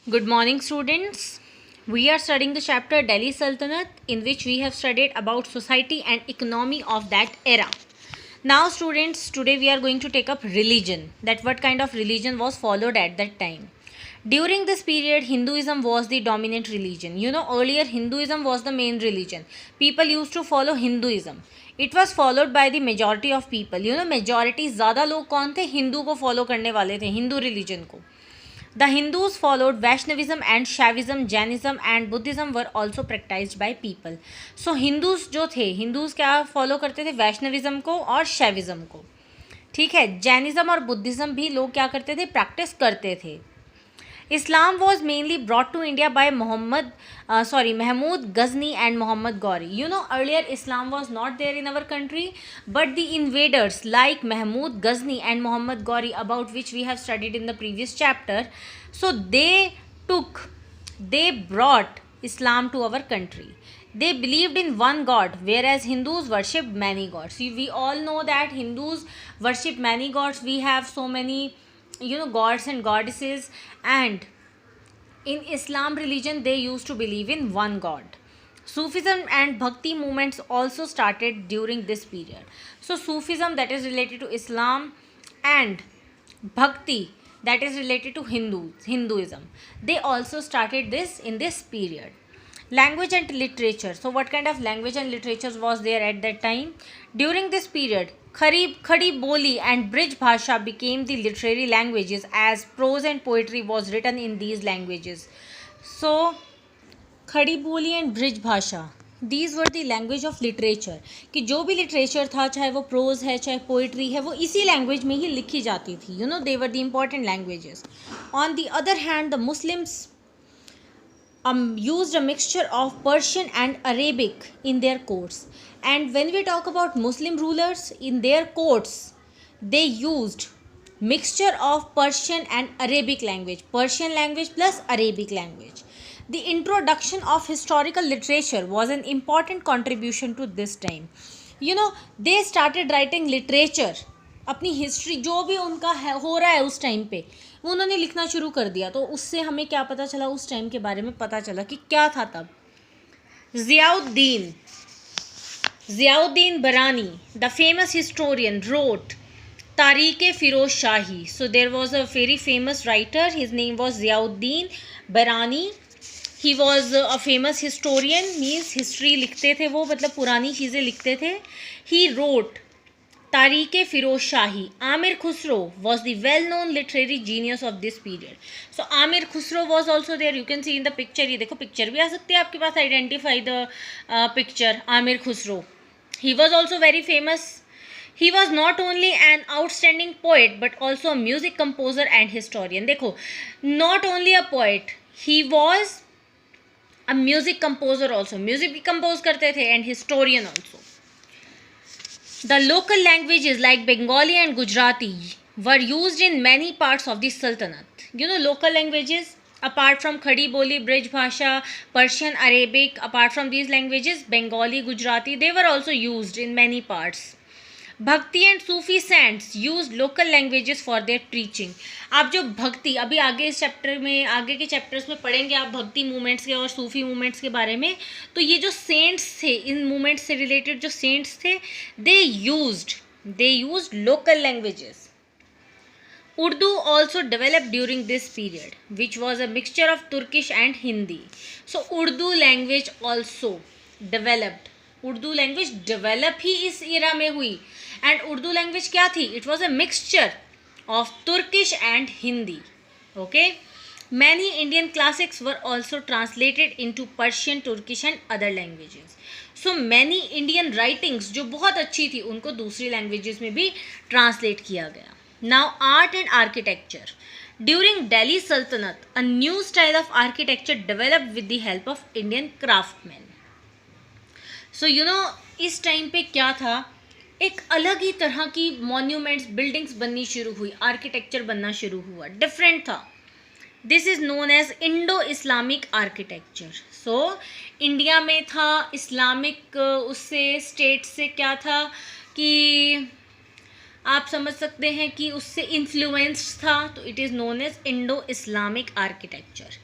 Good morning, students. We are studying the chapter Delhi Sultanate, in which we have studied about society and economy of that era. Now, students, today we are going to take up religion. That what kind of religion was followed at that time. During this period, Hinduism was the dominant religion. Earlier Hinduism was the main religion. People used to follow Hinduism. It was followed by the majority of people. Majority ज़्यादा लोग कौन थे? हिंदू को follow करने वाले थे, Hindu religion को. The Hindus followed Vaishnavism and Shaivism, Jainism and Buddhism were also practiced by people. So Hindus जो थे, Hindus क्या फॉलो करते थे? वैष्णविज्म को और शैविज्म को. ठीक है, जैनिज्म और बुद्धिज्म भी लोग क्या करते थे? प्रैक्टिस करते थे. Islam was mainly brought to India by Mahmud Ghazni and Muhammad Ghori. Earlier Islam was not there in our country, but the invaders like Mahmud Ghazni and Muhammad Ghori, about which we have studied in the previous chapter, so they brought Islam to our country. They believed in one God, whereas Hindus worshipped many gods. We all know that Hindus worship many gods. We have so many gods and goddesses, and in Islam religion they used to believe in one God. Sufism and Bhakti movements also started during this period. So Sufism, that is related to Islam, and Bhakti, that is related to Hinduism, they also started this in this period. Language and literature. So what kind of language and literature was there at that time? During this period, Khadi Boli and Brij Bhasha became the literary languages, as prose and poetry was written in these languages. So Khadi Boli and Brij Bhasha, these were the language of literature. कि जो भी literature था, चाहे वो prose है, चाहे poetry है, वो इसी language में ही लिखी जाती थी. They were the important languages. On the other hand, the Muslims used a mixture of Persian and Arabic in their courts. And when we talk about Muslim rulers, in their courts, they used mixture of Persian and Arabic language. Persian language plus Arabic language. The introduction of historical literature was an important contribution to this time. They started writing literature. अपनी history जो भी उनका हो रहा है उस time पे, वो उन्होंने लिखना शुरू कर दिया. तो उससे हमें क्या पता चला? उस टाइम के बारे में पता चला कि क्या था तब. Ziauddin Barani, the famous historian, wrote Tariq-e-Firoz Shahi. So there was a very famous writer, his name was Ziauddin Barani. He was a famous historian, means history लिखते थे वो, मतलब पुरानी चीज़ें लिखते थे. He wrote Tariq-e-Firoz Shahi. Amir Khusro was the well-known literary genius of this period. So Amir Khusro was also there. You can see in the picture. ये देखो picture भी आ सकती है आपके पास. Identify the picture. Amir Khusro. He was also very famous. He was not only an outstanding poet but also a music composer and historian. देखो, not only a poet, he was a music composer also. Music भी compose करते थे, and historian also. The local languages like Bengali and Gujarati were used in many parts of the Sultanate. Local languages apart from Khadi Boli, Brij Bhasha, Persian, Arabic, apart from these languages, Bengali, Gujarati, they were also used in many parts. भक्ति and Sufi cents use local languages for their preaching. आप जो भक्ति अभी आगे इस chapter में, आगे के चैप्टर्स में पढ़ेंगे आप भक्ति मूवमेंट्स के और सूफी मूवमेंट्स के बारे में. तो ये जो सेंट्स थे, इन मूवमेंट्स से रिलेटेड जो सेंट्स थे, they used local languages. Urdu also developed during this period, which was a mixture of Turkish and Hindi. So Urdu language also developed. Urdu language develop ही इस ईरा में हुई. एंड उर्दू लैंग्वेज क्या थी? It was a mixture of Turkish and Hindi. Okay, many Indian classics were also translated into Persian, Turkish and other languages. So many Indian writings जो बहुत अच्छी थी उनको दूसरी लैंग्वेजेस में भी ट्रांसलेट किया गया. Now art and architecture. During Delhi Sultanat a new style of architecture developed with the help of Indian craftsman. So इस टाइम पे क्या था? एक अलग ही तरह की मॉन्यूमेंट्स, बिल्डिंग्स बननी शुरू हुई, आर्किटेक्चर बनना शुरू हुआ, डिफरेंट था. This is known as Indo Islamic architecture. So India में था इस्लामिक, उससे स्टेट से क्या था कि आप समझ सकते हैं कि उससे इन्फ्लुएंस्ड था. तो it is known as Indo Islamic architecture.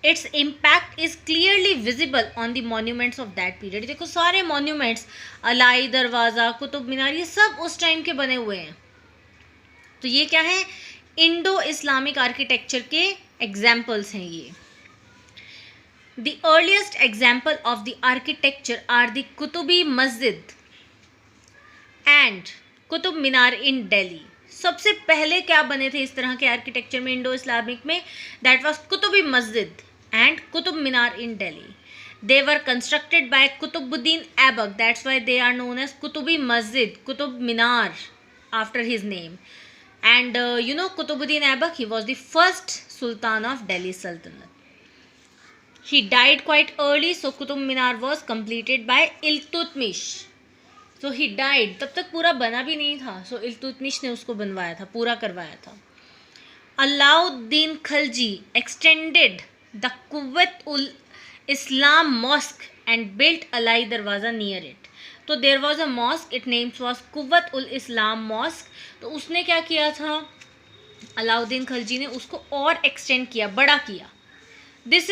Its impact is clearly visible on the monuments of that period. देखो सारे मॉन्यूमेंट्स, अलाई दरवाज़ा, कुतुब मीनार, ये सब उस टाइम के बने हुए हैं। तो ये क्या है, इंडो इस्लामिक आर्किटेक्चर के एग्जाम्पल्स हैं ये। The earliest example of the architecture are the Qutbi Masjid and Qutub Minar in Delhi. सबसे पहले क्या बने थे इस तरह के आर्किटेक्चर में इंडो इस्लामिक में, that was Qutubi Masjid and Qutub Minar in Delhi. They were constructed by Qutbuddin Aibak. That's why they are known as Qutubi Masjid, Qutub Minar, after his name. And Qutbuddin Aibak, he was the first Sultan of Delhi Sultanate. He died quite early, so Qutub Minar was completed by Iltutmish. So he died, तब तक पूरा बना भी नहीं था, so Iltutmish ने उसको बनवाया था, पूरा करवाया था। Alauddin Khalji extended the Quwwat ul Islam mosque and built Alai Darwaza near it. तो there was a mosque, its name was Quwwat ul Islam mosque. तो उसने क्या किया था, अलाउद्दीन खलजी ने उसको और एक्सटेंड किया, बड़ा किया। This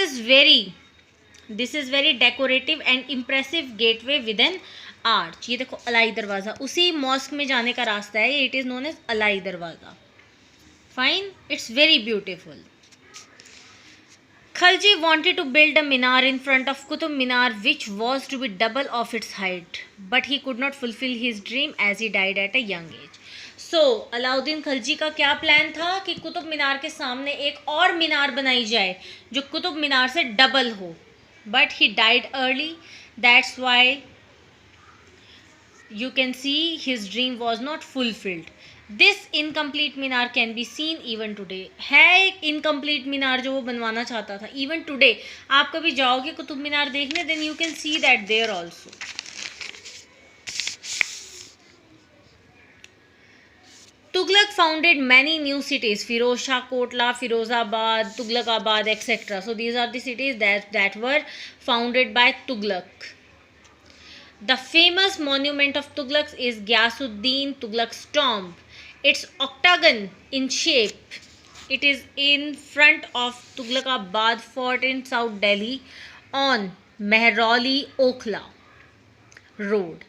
is very decorative and impressive gateway with N arch. ये देखो अलाई दरवाज़ा, उसी मॉस्क में जाने का रास्ता है, it is known as Alai Darwaza. Fine, it's very beautiful. Khalji wanted to build a minar in front of Qutub Minar which was to be double of its height, but he could not fulfill his dream as he died at a young age. So Alauddin Khalji का क्या plan था कि कुतुब मीनार के सामने एक और मीनार बनाई जाए जो कुतुब मीनार से डबल हो, but he died early, that's why you can see his dream was not fulfilled. This incomplete Minar can be seen even today. है एक इनकम्प्लीट मीनार जो वो बनवाना चाहता था, इवन टुडे आप कभी जाओगे कुतुब मीनार देखने, then you can see that there also. Tughlaq founded many new cities, Firoz Shah Kotla, Firozabad, Tughlaqabad etcetera. So these are the cities that were founded by Tughlaq. The famous monument of Tughlaq is Ghiyasuddin Tughlaq's tomb. It's octagon in shape. It is in front of Tughlakabad Fort in South Delhi on Mehrauli Okhla Road.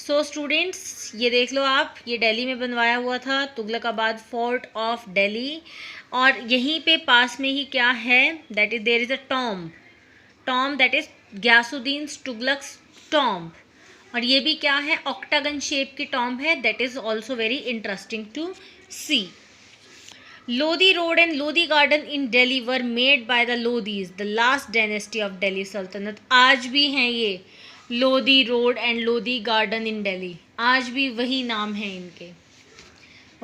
So students, ये देख लो आप, ये दिल्ली में बनवाया हुआ था, Tughlakabad fort of Delhi. और यहीं पे पास में ही क्या है, that is there is a tomb that is Ghiyasuddin Tughlaq's tomb। और ये भी क्या है, ऑक्टागन शेप की टॉम्ब है, that is also very interesting to see. Lodhi road and Lodhi garden in Delhi were made by the Lodhis, the last dynasty of Delhi Sultanat. आज भी हैं ये Lodhi road and Lodhi garden in Delhi, आज भी वही नाम है इनके।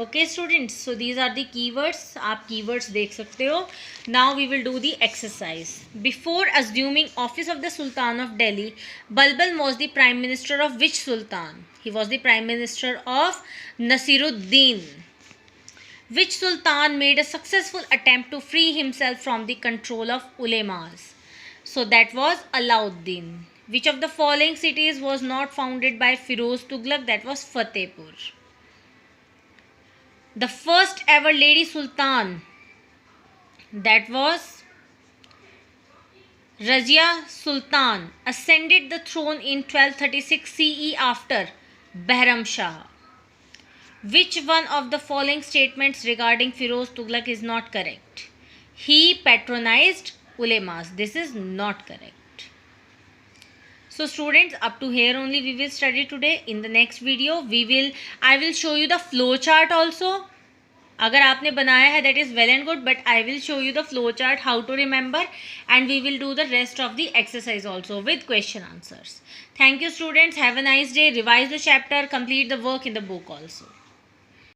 Okay students, so these are the keywords, आप कीवर्ड्स देख सकते हो। Now we will do the exercise. Before assuming office of the sultan of Delhi, Balban was the prime minister of which sultan? He was the prime minister of Nasiruddin. Which sultan made a successful attempt to free himself from the control of ulemas? So that was Alauddin. Which of the following cities was not founded by Firoz Tughlaq? That was Fatehpur. The first ever lady sultan, that was Razia Sultan, ascended the throne in 1236 CE after Behram Shah. Which one of the following statements regarding Firoz Tughlaq is not correct? He patronized ulemas. This is not correct. So students, up to here only we will study today. In the next video I will show you the flow chart also. अगर आपने बनाया है that is well and good, but I will show you the flow chart, how to remember, and we will do the rest of the exercise also with question answers. Thank you students, have a nice day, revise the chapter, complete the work in the book also.